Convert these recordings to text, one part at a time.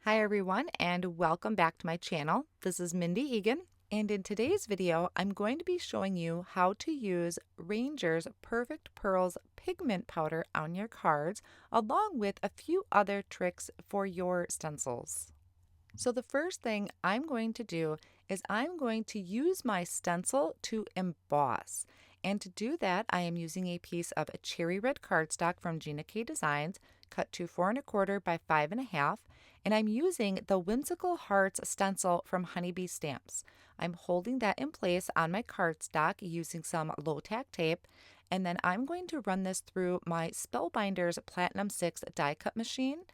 Hi everyone and welcome back to my channel. This is Mindy Eggen, and in today's video I'm going to be showing you how to use Ranger's Perfect Pearls pigment powder on your cards along with a few other tricks for your stencils. So the first thing I'm going to do is I'm going to use my stencil to emboss. And to do that, I am using a piece of cherry red cardstock from Gina Designs, cut to 4 1/4 by 5 1/2, and I'm using the Whimsical Hearts stencil from Honeybee Stamps. I'm holding that in place on my cardstock using some low tack tape, and then I'm going to run this through my Spellbinders Platinum 6 die cut machine.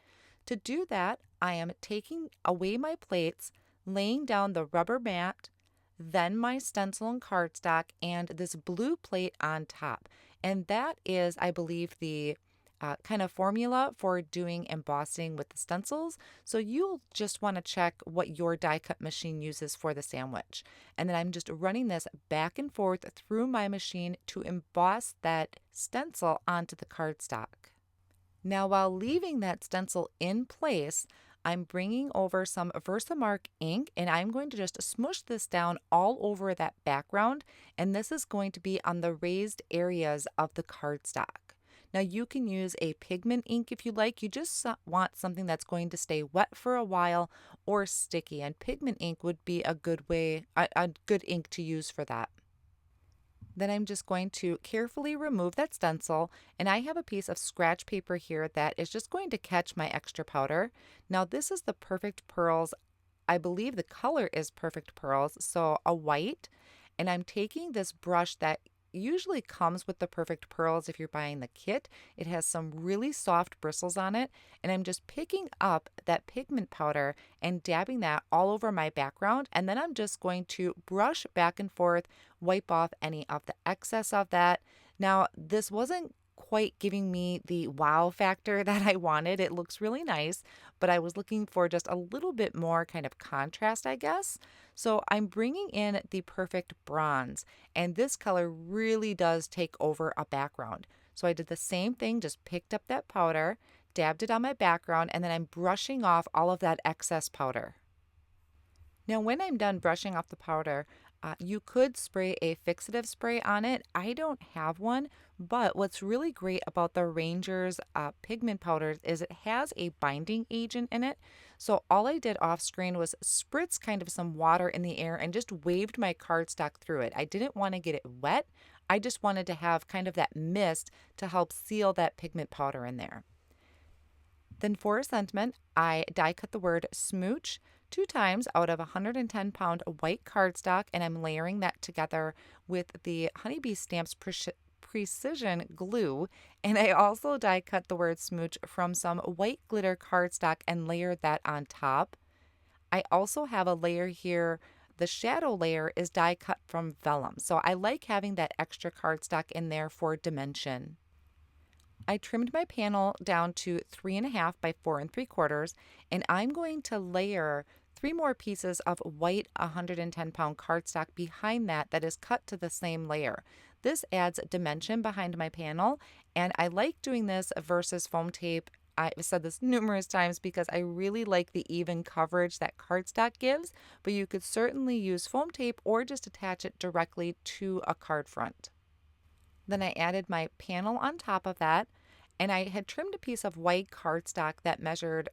To do that, I am taking away my plates, laying down the rubber mat, then my stencil and cardstock, and this blue plate on top. And that is, I believe, the kind of formula for doing embossing with the stencils. So you'll just want to check what your die cut machine uses for the sandwich. And then I'm just running this back and forth through my machine to emboss that stencil onto the cardstock. Now, while leaving that stencil in place, I'm bringing over some Versamark ink and I'm going to just smush this down all over that background, and this is going to be on the raised areas of the cardstock. Now, you can use a pigment ink if you like. You just want something that's going to stay wet for a while or sticky, and pigment ink would be a good way, a good ink to use for that. Then I'm just going to carefully remove that stencil, and I have a piece of scratch paper here that is just going to catch my extra powder. Now this is the Perfect Pearls. I believe the color is Perfect Pearls, so a white. And I'm taking this brush that usually comes with the Perfect Pearls if you're buying the kit. It has some really soft bristles on it, and I'm just picking up that pigment powder and dabbing that all over my background, and then I'm just going to brush back and forth, wipe off any of the excess of that. Now, this wasn't quite giving me the wow factor that I wanted. It looks really nice, but I was looking for just a little bit more kind of contrast, I guess. So I'm bringing in the Perfect Bronze, and this color really does take over a background. So I did the same thing, just picked up that powder, dabbed it on my background, and then I'm brushing off all of that excess powder. Now, when I'm done brushing off the powder, you could spray a fixative spray on it. I don't have one, but what's really great about the Ranger's pigment powders is it has a binding agent in it. So all I did off screen was spritz kind of some water in the air and just waved my cardstock through it. I didn't want to get it wet. I just wanted to have kind of that mist to help seal that pigment powder in there. Then for a sentiment, I die cut the word Smooch 2 times out of 110-pound white cardstock, and I'm layering that together with the Honeybee Stamps Precision Glue. And I also die cut the word Smooch from some white glitter cardstock and layered that on top. I also have a layer here. The shadow layer is die cut from vellum, so I like having that extra cardstock in there for dimension. I trimmed my panel down to 3 1/2 by 4 3/4, and I'm going to layer 3 more pieces of white 110-pound cardstock behind that is cut to the same layer. This adds dimension behind my panel, and I like doing this versus foam tape. I've said this numerous times because I really like the even coverage that cardstock gives, but you could certainly use foam tape or just attach it directly to a card front. Then I added my panel on top of that, and I had trimmed a piece of white cardstock that measured,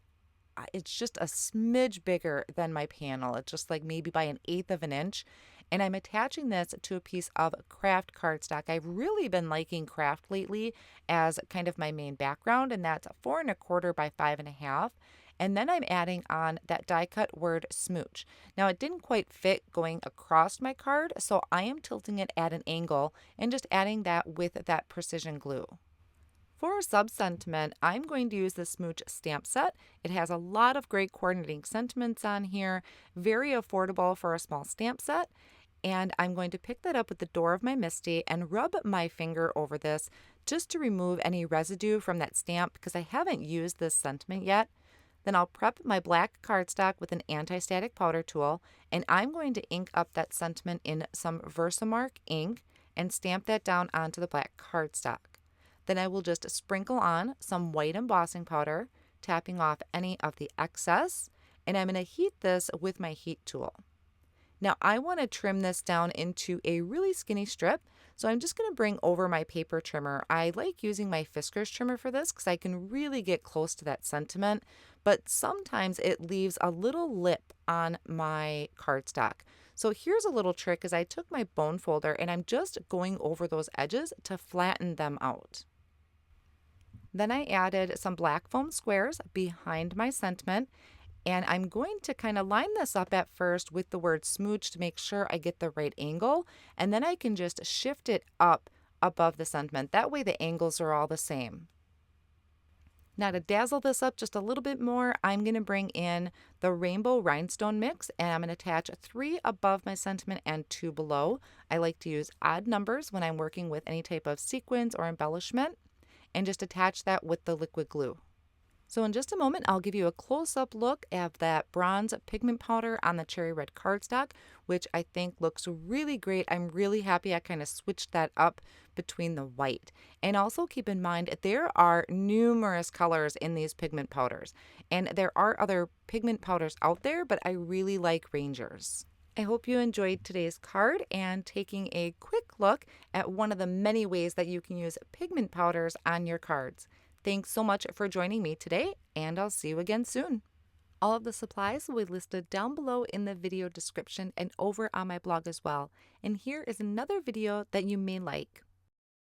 it's just a smidge bigger than my panel. It's just like maybe by 1/8 of an inch. And I'm attaching this to a piece of craft cardstock. I've really been liking craft lately as kind of my main background, and that's 4 1/4 by 5 1/2. And then I'm adding on that die cut word Smooch. Now it didn't quite fit going across my card, so I am tilting it at an angle and just adding that with that precision glue. For a sub-sentiment, I'm going to use the Smooch stamp set. It has a lot of great coordinating sentiments on here, very affordable for a small stamp set. And I'm going to pick that up with the door of my Misty and rub my finger over this just to remove any residue from that stamp because I haven't used this sentiment yet. Then I'll prep my black cardstock with an anti-static powder tool, and I'm going to ink up that sentiment in some Versamark ink and stamp that down onto the black cardstock. Then I will just sprinkle on some white embossing powder, tapping off any of the excess, and I'm going to heat this with my heat tool. Now I want to trim this down into a really skinny strip, so I'm just going to bring over my paper trimmer. I like using my Fisker's trimmer for this because I can really get close to that sentiment, but sometimes it leaves a little lip on my cardstock. So here's a little trick: is I took my bone folder and I'm just going over those edges to flatten them out. Then I added some black foam squares behind my sentiment, and I'm going to kind of line this up at first with the word smooch to make sure I get the right angle, and then I can just shift it up above the sentiment. That way the angles are all the same. Now to dazzle this up just a little bit more, I'm going to bring in the rainbow rhinestone mix, and I'm going to attach 3 above my sentiment and 2 below. I like to use odd numbers when I'm working with any type of sequins or embellishment, and just attach that with the liquid glue. So in just a moment, I'll give you a close-up look at that bronze pigment powder on the cherry red cardstock, which I think looks really great. I'm really happy I kind of switched that up between the white. And also keep in mind, there are numerous colors in these pigment powders, and there are other pigment powders out there, but I really like Rangers. I hope you enjoyed today's card and taking a quick look at one of the many ways that you can use pigment powders on your cards. Thanks so much for joining me today, and I'll see you again soon. All of the supplies will be listed down below in the video description and over on my blog as well. And here is another video that you may like.